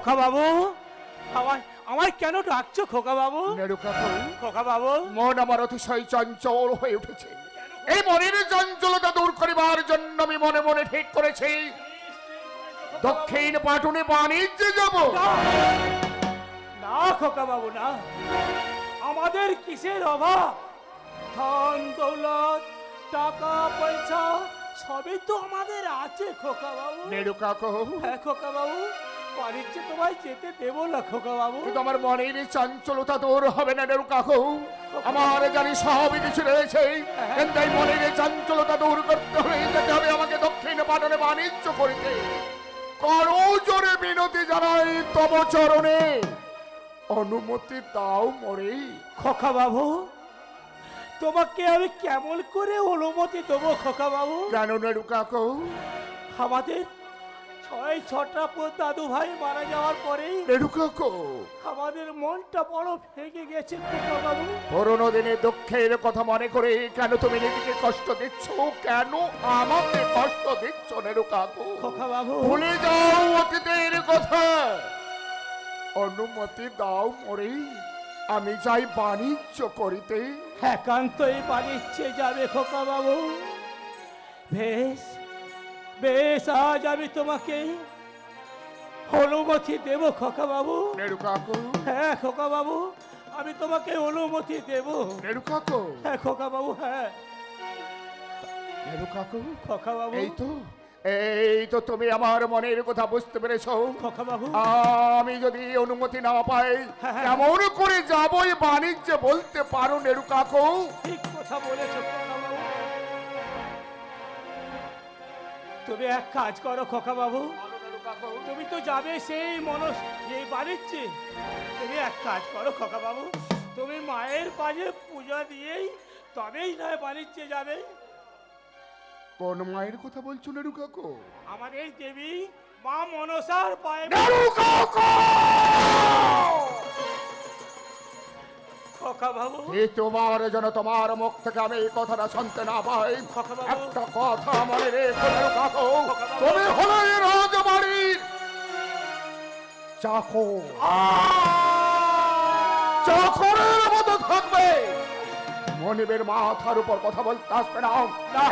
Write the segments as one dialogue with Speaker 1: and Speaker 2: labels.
Speaker 1: খোকা বাবু, আমায় আমায় কেন ডাকছো খোকা বাবু? খোকা বাবু,
Speaker 2: মন আমার অতিশয় চঞ্চল হয়ে উঠেছে। এই মনের চঞ্চলতা দূর করিবার জন্য আমি মনে মনে ঠিক করেছি দক্ষিণ পাটনে বাণিজ্যে যাব।
Speaker 1: না খোকা বাবু না, আমাদের কিসের অভাব? ধন দৌলত টাকা পয়সা সবই তো আমাদের আছে খোকা বাবু।
Speaker 2: নেড়ু কাকু,
Speaker 1: হ্যাঁ খোকা বাবু, বাণিজ্যে তোমায় যেতে দেবো না খোকা বাবু।
Speaker 2: কিন্তু আমার মনের চঞ্চলতা দূর হবে না নেড়ু কাকু। আমার জানি সবই কিছু রয়েছে, কিন্তু এই মনের চঞ্চলতা দূর করতে হলে যেতে হবে আমাকে দক্ষিণ পাটনে বাণিজ্য করিতে। করো জোরে বিনতি জানাই তব চরণে, অনুমতি দাও মরে।
Speaker 1: খোকা বাবু, তোমাকে আমি কেমন করে অনুমতি দেবো খোকা বাবু?
Speaker 2: কেন নেড়ু কাকু?
Speaker 1: আমাদের ছটা দাদু ভাই মারা যাওয়ার পরেই
Speaker 2: নেড়ু কাকু,
Speaker 1: আমাদের মনটা বড় ভেঙে গেছে খোকা বাবু।
Speaker 2: পুরোনো দিনে দুঃখের কথা মনে করে কেন তুমি নিজেকে কষ্ট দিচ্ছ? কেন আমাকে কষ্ট দিচ্ছ নেড়ু কাকু?
Speaker 1: খোকা বাবু,
Speaker 2: ভুলে যাও অতীতের কথা, অনুমতি দাও মরে, আমি যাই বাণিজ্য করিতে।
Speaker 1: একান্তই বাণিজ্যে যাবে খোকা বাবু। বেশ বেশ, আজ আমি তোমাকে অনুমতি দেব খোকা বাবু।
Speaker 2: নেড়ু কাকু,
Speaker 1: হ্যাঁ খোকা বাবু, আমি তোমাকে অনুমতি দেব।
Speaker 2: নেড়ু কাকু,
Speaker 1: হ্যাঁ খোকা বাবু, হ্যাঁ
Speaker 2: নেড়ু কাকু,
Speaker 1: খোকা বাবু।
Speaker 2: এই তো তুমি আমার মনের কথা বুঝতে পেরেছো
Speaker 1: খোকা বাবু,
Speaker 2: আমি যদি অনুমতি না পাই
Speaker 1: হ্যাঁ।
Speaker 2: কেমন করে যাবই বাণিজ্যে বলতে পারো নেড়ু কাকু?
Speaker 1: ঠিক কথা বলেছো খোকা বাবু। তুমি এক কাজ করো খোকা বাবু, তুমি তো যাবে সেই এই বাণিজ্যে। তুমি এক কাজ করো খোকা বাবু, তুমি মায়ের পাশে পূজা দিয়েই তবেই নয় বাণিজ্যে যাবে।
Speaker 2: কোন মায়ের কথা বলছো নেড়ু কাকু?
Speaker 1: আমার এই দেবী মা মনসার পায়ে।
Speaker 2: নেড়ু কাকু,
Speaker 1: খোকা বাবু,
Speaker 2: এই তোমার যেন তোমার মুখ থেকে আমি এই কথাটা শুনতে না পাই।
Speaker 1: খোকা বাবু,
Speaker 2: একটা কথা মনে রেখো নেড়ু কাকু,
Speaker 1: খোকা বাবু।
Speaker 2: তুমি হলো এই রাজবাড়ির চাকর, চাকরের মতো থাকবে। মনিবের মাথার উপর কথা বলতে আসবে না।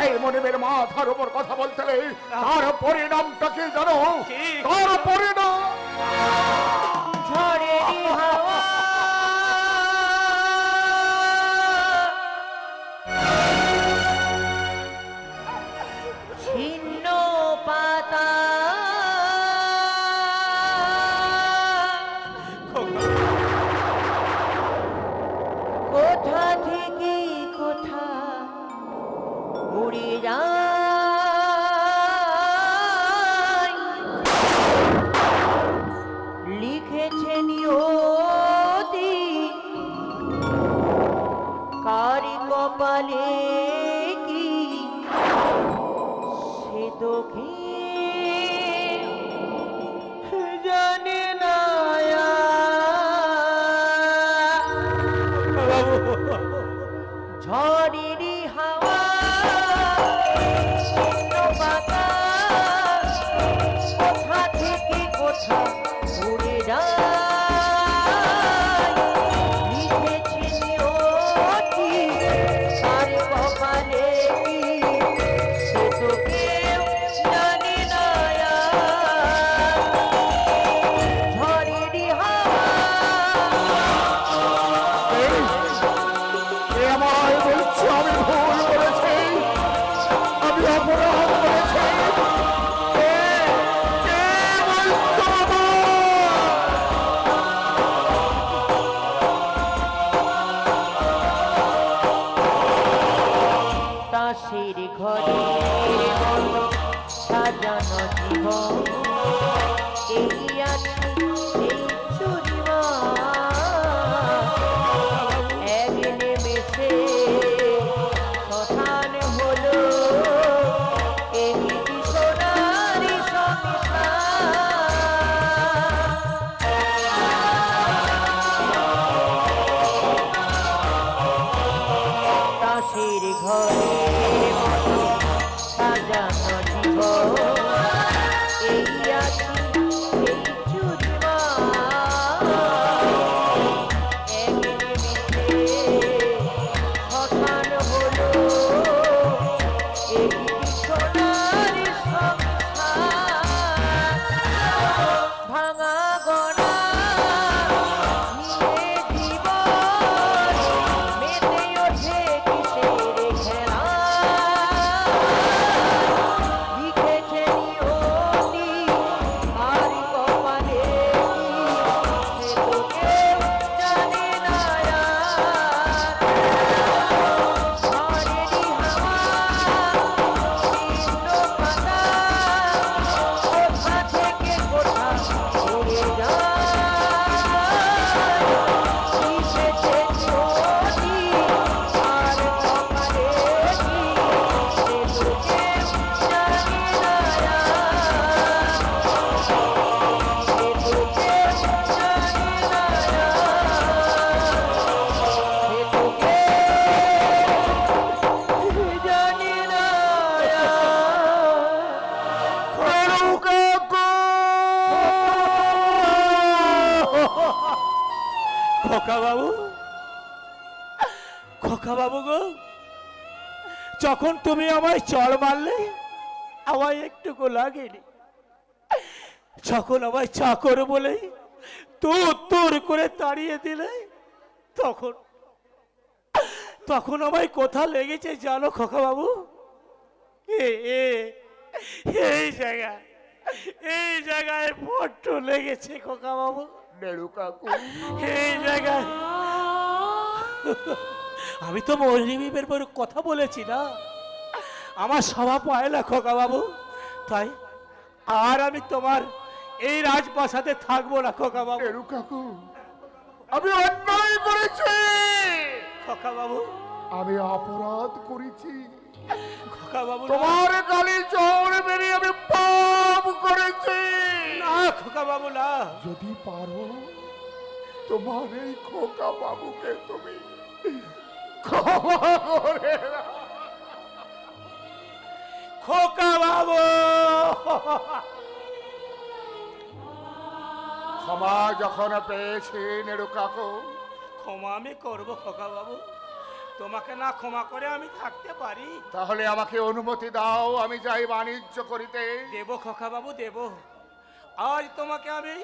Speaker 2: এই মনিবের মাথার উপর কথা বলতে হলে তার পরিণামটা কি জানো? তার পরিণাম
Speaker 3: ঝড়েরই হাওয়া ছিন্ন পাতা কোথা থেকে কোথা উড়ে যায়, লিখেছে নিয়তি কারি কপালে কি সে তো কি জানে না। ঝড়েরই হাওয়া ছিন্ন বাতাস কোথা থেকে কোথা উড়ে যায়, লিখেছে নিয়তি তার কপালে কি সে তো কেউ জানে না। ঝড়েরই হাওয়া
Speaker 2: আমায় বলছো আমি ভুল করেছি, আমি অপরাধ করেছি। কে বলছো
Speaker 3: তাসের ঘরে সাজানো জীবন, এই আছে এই চুরিমা এক নেমেষে শ্মশান হলো এই সোনারি সংসার। তাসের ঘরে সাজানো জীবন, এই আছে এই চুরিমা
Speaker 1: বাবু, খোকা বাবু গো, যখন তুমি আমায় চড় মারলে আমায় একটুকু লাগেনি, যখন আমায় চাকর বলে তোর তোর করে তাড়িয়ে দিলে তখন তখন আমায় কোথা লেগেছে জানো খোকা বাবু? এই জায়গায়, এই জায়গায় বড্ড লেগেছে খোকা বাবু,
Speaker 2: নেড়ু কাকু,
Speaker 1: এই জায়গায়। আমি তো মরিমিমের পর কথা বলেছি না, আমার স্বভাব পায় না খোকা বাবু, তাই আর আমি তোমার এই রাজপ্রাসাদে থাকবো না খোকা বাবু।
Speaker 2: নেড়ু কাকু, আমি অন্যায় করেছি,
Speaker 1: খোকা বাবু,
Speaker 2: আমি অপরাধ করেছি,
Speaker 1: খোকা বাবু না।
Speaker 2: তোমার গালি চড় মেরে আমি পাপ করেছি।
Speaker 1: না খোকা বাবু না,
Speaker 2: যদি পারো তোমার এই খোকা বাবুকে তুমি ক্ষমা করে দাও।
Speaker 1: খোকা বাবু,
Speaker 2: ক্ষমা যখন পেয়েছি নেড়ু কাকু,
Speaker 1: ক্ষমা আমি করবো খোকা বাবু, তোমাকে না ক্ষমা করে আমি থাকতে পারি?
Speaker 2: তাহলে আমাকে অনুমতি দাও, আমি যাই বাণিজ্য করিতে।
Speaker 1: দেব খোকা বাবু দেব, আজ তোমাকে আমি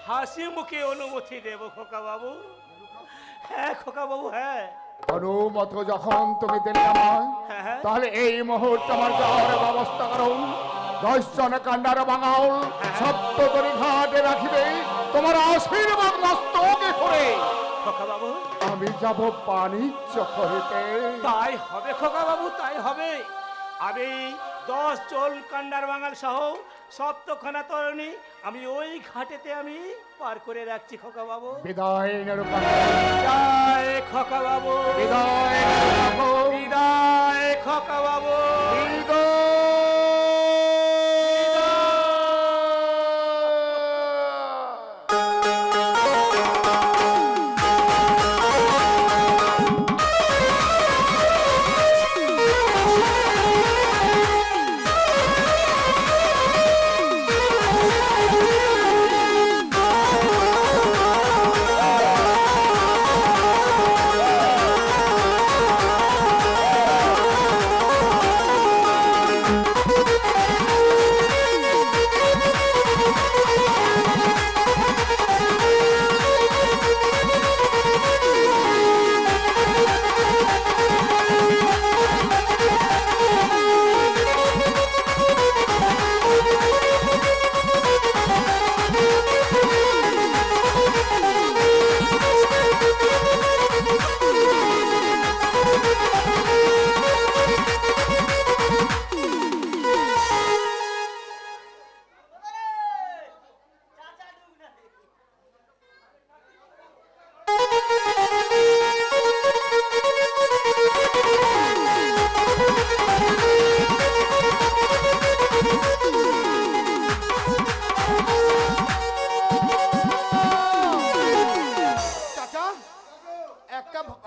Speaker 1: হাসি মুখে অনুমতি দেব খোকা বাবু। হ্যাঁ খোকা বাবু, হ্যাঁ
Speaker 2: অনুমতি যখন তুমি দিলে আমায়,
Speaker 1: হ্যাঁ হ্যাঁ।
Speaker 2: তাহলে এই মুহূর্তে আমার যাওয়ার ব্যবস্থা করো। 10 জন কান্ডার বাঙাল সপ্ততরী ঘাটে রাখিবে, তোমার আশীর্বাদ মস্তকে করে
Speaker 1: খোকা বাবু,
Speaker 2: আমি যাব বাণিজ্য করিতে।
Speaker 1: তাই হবে খোকা বাবু, তাই হবে। আমি 10 জন কান্ডার বাঙাল সহ সপ্তখানা তরুণী আমি ওই ঘাটেতে আমি পার করে রাখছি খোকা বাবু।
Speaker 2: বিদায় নেড়ু কাকু,
Speaker 1: বিদায় খোকা বাবু,
Speaker 2: বিদায় নেড়ু কাকু,
Speaker 1: বিদায় খোকা বাবু।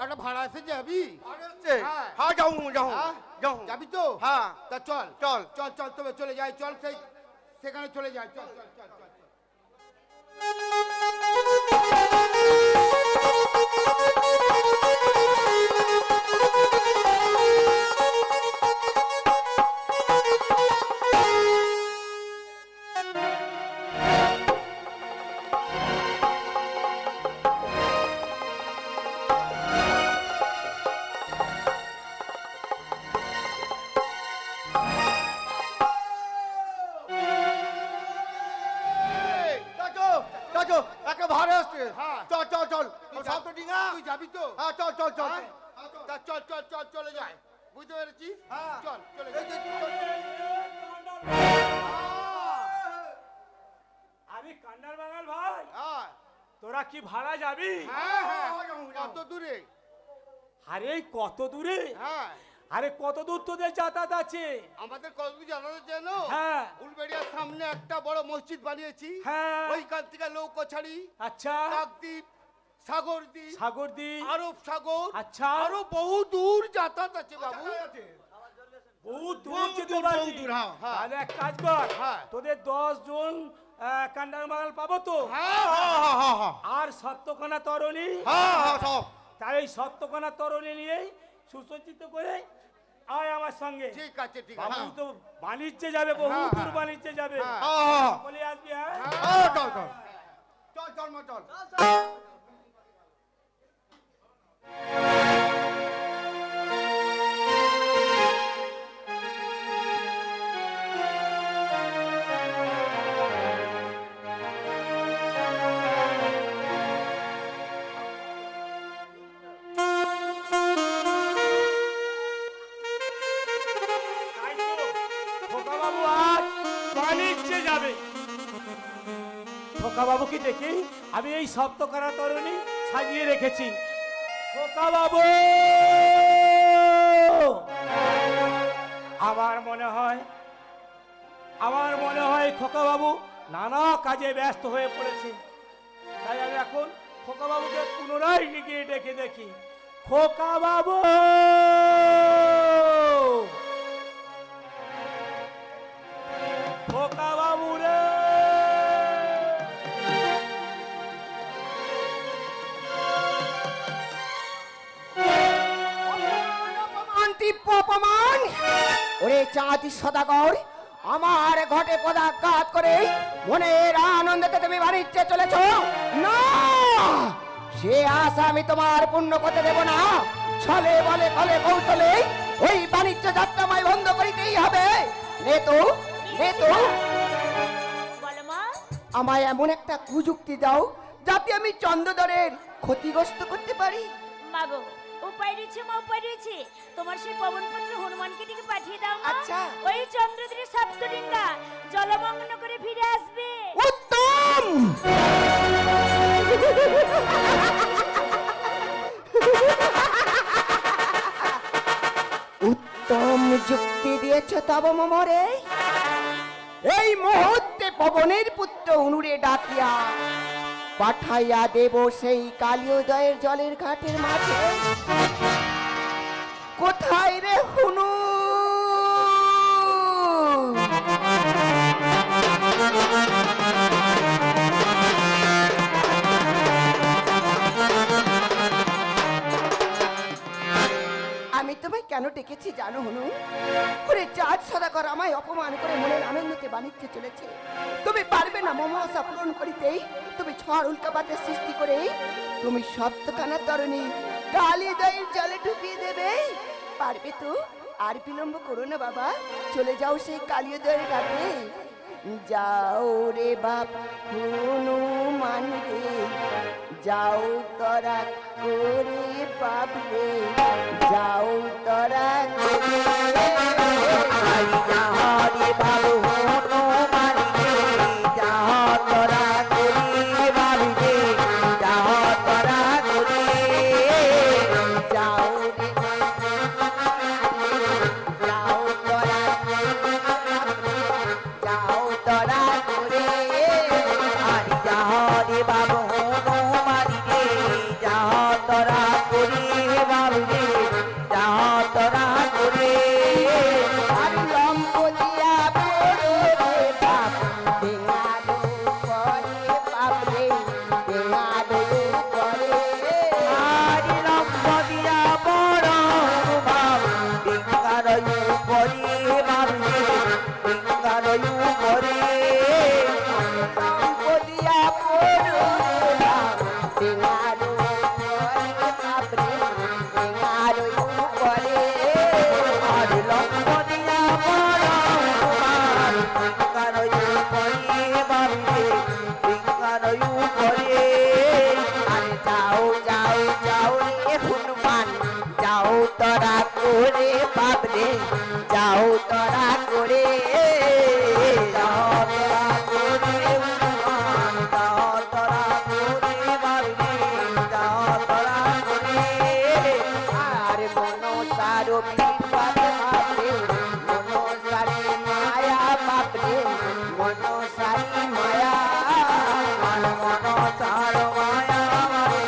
Speaker 4: একটা ভাড়া আছে যাবি? হ্যাঁ।
Speaker 5: हाँ जाऊँ जाऊँ
Speaker 4: হ্যাঁ?
Speaker 5: जाऊँ
Speaker 4: যাবি তো?
Speaker 5: হ্যাঁ।
Speaker 4: তা চল
Speaker 5: চল।
Speaker 4: চল চল তবে চলে যাই, চল সেখানে চলে যাই, চল চল চল চল চল।
Speaker 5: চাচো একটা ভাড়া আসছে
Speaker 4: হ্যাঁ।
Speaker 5: চল চল চল
Speaker 4: তুই
Speaker 5: সব তো ডিঙা
Speaker 4: তুই যাবি তো?
Speaker 5: হ্যাঁ চল চল চল
Speaker 4: হ্যাঁ? তা চল চল চল চলে যাই, বুঝতে পেরেছিস?
Speaker 5: হ্যাঁ।
Speaker 4: চল চলে
Speaker 5: এই
Speaker 4: যাই।
Speaker 5: যে, চল।
Speaker 1: আমি কান্ডার বাঙাল ভাই,
Speaker 4: হ্যাঁ
Speaker 1: তোরা কি ভাড়া যাবি?
Speaker 4: হ্যাঁ হ্যাঁ, কত দূরে?
Speaker 1: আরে কত দূরে?
Speaker 4: হ্যাঁ
Speaker 1: আরে কত দূর তোদের যাতায়াত আছে?
Speaker 4: আমাদের কতদূর জানানো জানো?
Speaker 1: হ্যাঁ।
Speaker 4: উলবেড়িয়ার সামনে একটা বড় মসজিদ বানিয়েছি,
Speaker 1: হ্যাঁ।
Speaker 4: ওইখান থেকে নৌকো ছাড়ি
Speaker 1: আচ্ছা,
Speaker 4: কাকদ্বীপ, সাগরদ্বীপ,
Speaker 1: সাগরদ্বীপ,
Speaker 4: আরব সাগর,
Speaker 1: আচ্ছা।
Speaker 4: আরো বহু দূর যাতায়াত আছে বাবু।
Speaker 1: বহুত দূর
Speaker 5: বহুত
Speaker 1: যেতে
Speaker 5: দূর,
Speaker 1: পারবি।
Speaker 5: বহুত দূর, হ্যাঁ, হ্যাঁ।
Speaker 1: তাহলে এক কাজ কর,
Speaker 5: হ্যাঁ।
Speaker 1: তোদের 10 জন কান্ডারমাল পাবো তো,
Speaker 5: হ্যাঁ হ্যাঁ হ্যাঁ হ্যাঁ হ্যাঁ
Speaker 1: আর সপ্তখানা তরণী,
Speaker 5: হ্যাঁ হ্যাঁ সব
Speaker 1: তাই এই সপ্তখানা তরণী নিয়েই সুসজ্জিত করে আয় আমার সঙ্গে।
Speaker 4: ঠিক আছে ঠিক
Speaker 1: বাবু
Speaker 4: আছে
Speaker 1: তো বাণিজ্যে যাবে, বহু
Speaker 4: হ্যাঁ,
Speaker 1: দূর
Speaker 4: হ্যাঁ।
Speaker 1: বাণিজ্যে যাবে,
Speaker 4: হ্যাঁ।
Speaker 5: হ্যাঁ
Speaker 1: বলে আসবি। হ্যাঁ
Speaker 5: হ্যাঁ চল চল
Speaker 4: চল চল মা চল
Speaker 1: তাই তো খোকাবাবু আজ বাণিজ্যে যাবে। খোকাবাবুকে দেখে আমি এই সপ্তখানা তরণী সাজিয়ে রেখেছি। খোকাবাবু, আমার মনে হয় খোকাবাবু নানা কাজে ব্যস্ত হয়ে পড়েছে। তাই আমি এখন খোকাবাবুকে পুনরায় গিয়ে ডেকে দেখি। খোকাবাবু, খোকাবাবু রে!
Speaker 6: অপমান ওরে চাঁদি সদাগর, আমার ঘটে পদাঘাত করে মনের আনন্দতে তুমি বাণিজ্যে চলেছ না, সে আশা আমি তোমার পূর্ণ করতে দেব না। ছলে বলে ফলে কৌশলে ওই বাণিজ্য যাত্রাময় বন্ধ করিতেই হবে। নেতু নেতু,
Speaker 7: বলো মা।
Speaker 6: আমায় এমন একটা কুযুক্তি দাও যাতে আমি চন্দ্রধরের ক্ষতিগ্রস্ত করতে পারি।
Speaker 7: মাগো, উপায় রয়েছে মা, উপায় রয়েছে। তোমার সেই পবনপুত্র হনুমানকে দিকে পাঠিয়ে দাও মা।
Speaker 6: আচ্ছা।
Speaker 7: ওই চন্দ্রদের সপ্তডিঙ্গা জলমগ্ন করে ফিরে আসবে।
Speaker 6: উত্তম, উত্তম যুক্তি দিয়েছ তব মমরে। এই মুহূর্তে পবনের পুত্র অনুরে ডাকিয়া পাঠাইয়া দেব সেই কালিয়োদয়ের জলের ঘাটের মাঝে। কোথায় রে হুনু? আমি তোমায় কেন ডেকেছি জানো হুনু? ওরে চাঁদ সদাগর আমায় অপমান করে মনের আনন্দতে বাণিজ্যে চলেছে। তুমি পারবে না মম আশা পূরণ করিতেই। তুমি ঝড় উল্কাপাতের সৃষ্টি করে তুমি সপ্তখানা তরণী কালিদয়ের জলে ডুবিয়ে দেবে। পারবে তো? আর বিলম্ব করো না বাবা, চলে যাও সেই কালিদয়ের ঘাটে। যাও রে বাপ হনুমান রে, যাও তোরা করে বাপ রে, যাও তোরা করে বাবু হনুমান রে, যাও তোরা করে বাপ রে, যাও তোরা করে, যাও রে যাও তোরা, যাও তোরা করে, আর যাও রে বাবু হনুমানি রে, যাও তোরা করে বাবু রে, যাও তোরা করে, আর লম্ব দিয়া পড়ো রে বাপ, দেঙালো করে বাপ রে, দেঙালো করে, আর লম্ব দিয়া পড়ো বাপ, দেঙালো করে বাপ রে, দেঙালো করে, লম্ব দিয়া পড়ো রে বাপ, দেঙালো করে বাপ রে, দেঙালো করে, আর লম্ব দিয়া পড়ো বাপ, দেঙালো করে বাপ রে, দেঙালো করে, আরে যাও যাও যাও রে হনুমান, যাও তোরা করে বাপ রে, যাও তোরা করে, যাও তোরা করে হনুমান, যাও তোরা করে বাপ রে, যাও তোরা করে, আর মনসার বিপদ বাপ রে, মনসারি মায়া বাপ রে, মনসারি মায়া, আর মনসার মায়া রে,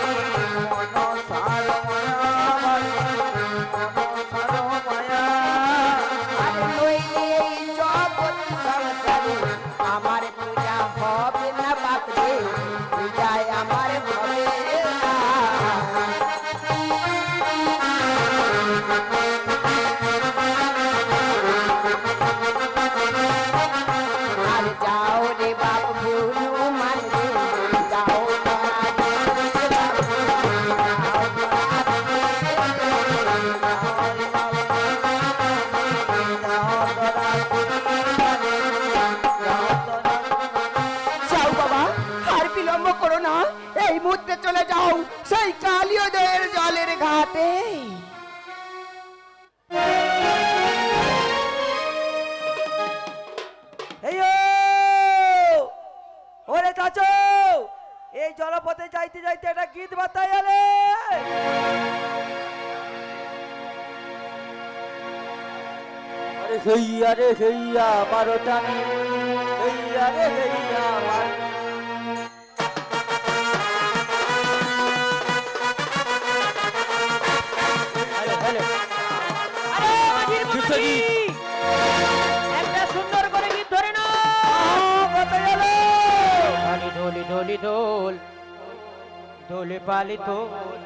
Speaker 6: মনসার মায়া রে, মনসার মায়া, আর যাও রে বাপ হনুমান রে যাও যাও বাবা, আর বিলম্ব করো না, এই মুহূর্তে চলে যাও সেই কালিয়োদয়ের জলের ঘাটে।
Speaker 3: ওরে চাচু, এই জলপথে যাইতে যাইতে একটা গীত বাতাই আলে। আরে হেইয়া মারো টানি, হেইয়া রে হেইয়া মারো। একটা সুন্দর করে গীত ধরে না। ঢোলি ঢোলি ঢোল, ঢোলে পালি তোল,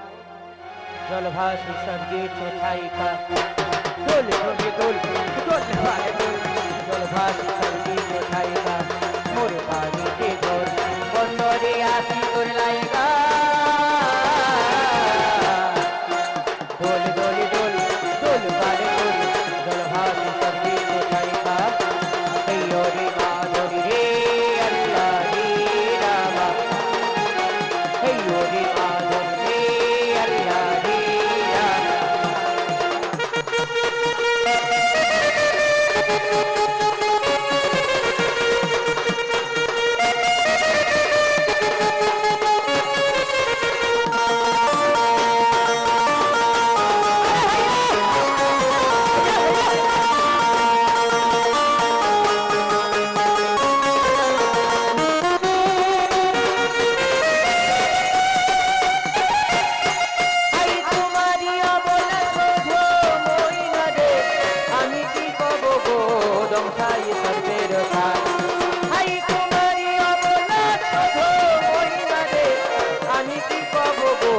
Speaker 3: জল ভাসি সঙ্গে কোথায় কা। ঢোলে ঢোলি ঢোল, ঢোলে পালি তোল, জল ভাসি সঙ্গে কোথায় কা। মোর পানিতে ঢোল, বন্দরে আসি তোর লাইগা। ঢোলে ঢোলি ঢোল, ঢোল পালি তোল, জল ভাসি সঙ্গে কোথায় কা। এই ওরে মাধুরী রে আল্লাহ রে রামা, এই ওরে মাধুরী রে আল্লাহ রে রামা। আই তোমারি অবলা শোধো মইনা রে, আমি কি কব গো দংশাই সর্বের কাজ। আই তোমারি অবলা শোধো মইনা রে, আমি কি কব গো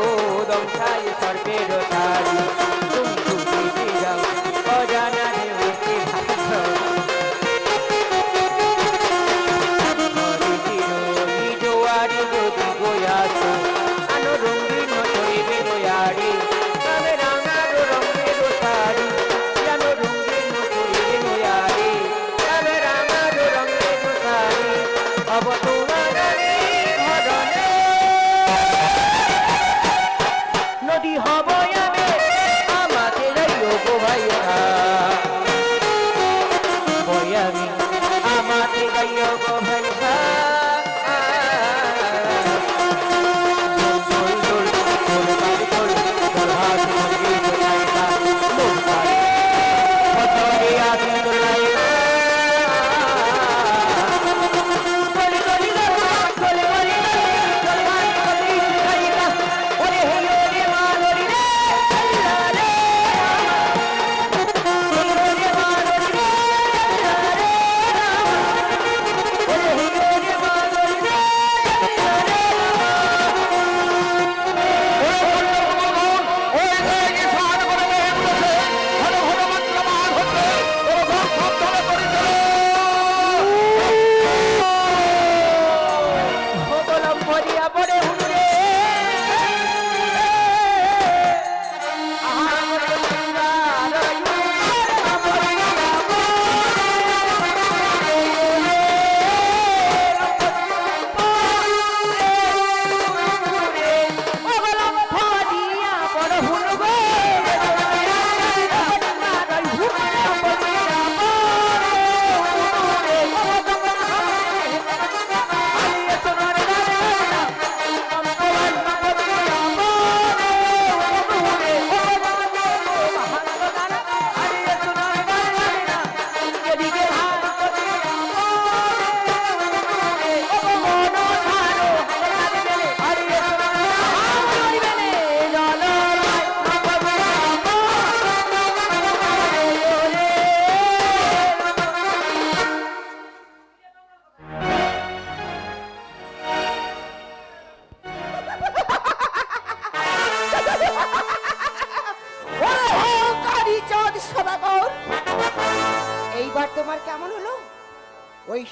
Speaker 3: দংশাই সর্বের কাজ। তুমি তুমি যাও অজানা রে হইতে ভাগ্য, হরি জোয়ারি যদি গোয়াছো আনো রঙিন চড়িবে নয়ারি। তবে রাঙারো রঙের শাড়ি জানো রঙিন চড়িবে নয়ারি। তবে রাঙারো রঙের শাড়ি হব তোমার ভরণে। নদী হব আমি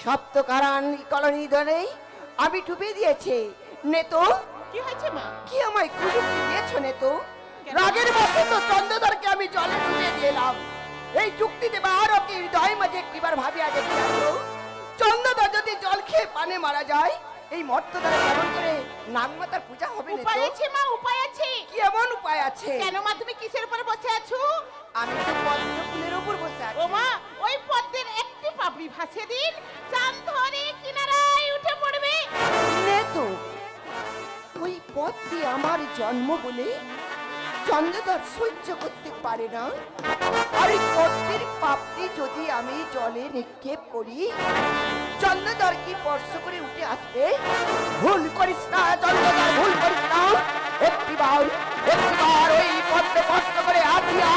Speaker 6: সপ্তকারান কলোনি ধরে আমি ডুবে দিয়েছে নেতো
Speaker 8: কি হয়েছে মা?
Speaker 6: কি আমায় কুযুক্তি দিয়েছো নেতো? রাগের বশে তো চন্দ্রধরকে আমি জলে ডুবিয়ে দিলাম। এই যুক্তি দেবা আরো কি হৃদয় মাঝে একটিবার ভাবিয়া দেখি চন্দ্রধর যদি জল খেয়ে পানে মারা যায় এই মর্তদ্বারে কেমন করে নাগমাতার পূজা হবে
Speaker 8: উপায়
Speaker 6: নেতো?
Speaker 8: আছে মা, উপায় আছে।
Speaker 6: কি এমন উপায় আছে?
Speaker 8: কেন মা, তুমি কিসের উপরে বসে আছো?
Speaker 6: আমি তো পদ্ম ফুলের উপর বসে আছি।
Speaker 8: ও মা, ওই পদ্মের একটি পাপড়ি ভাসে দিন, চাঁদ ধরে কিনারায় উঠে পড়বে।
Speaker 6: নেতো ওই পথটি আমার জন্ম বলে চন্দ্রধর সহ্য করতে পারে না। আর এই পদ্মের পাপড়ি যদি আমি জলে নিক্ষেপ করি চন্দ্রধর কি স্পর্শ করে উঠে আসবে? ভুল করিস না চন্দ্রধর, ভুল করিস না। একটিবার ওই পদ্মে স্পর্শ করে আসিয়া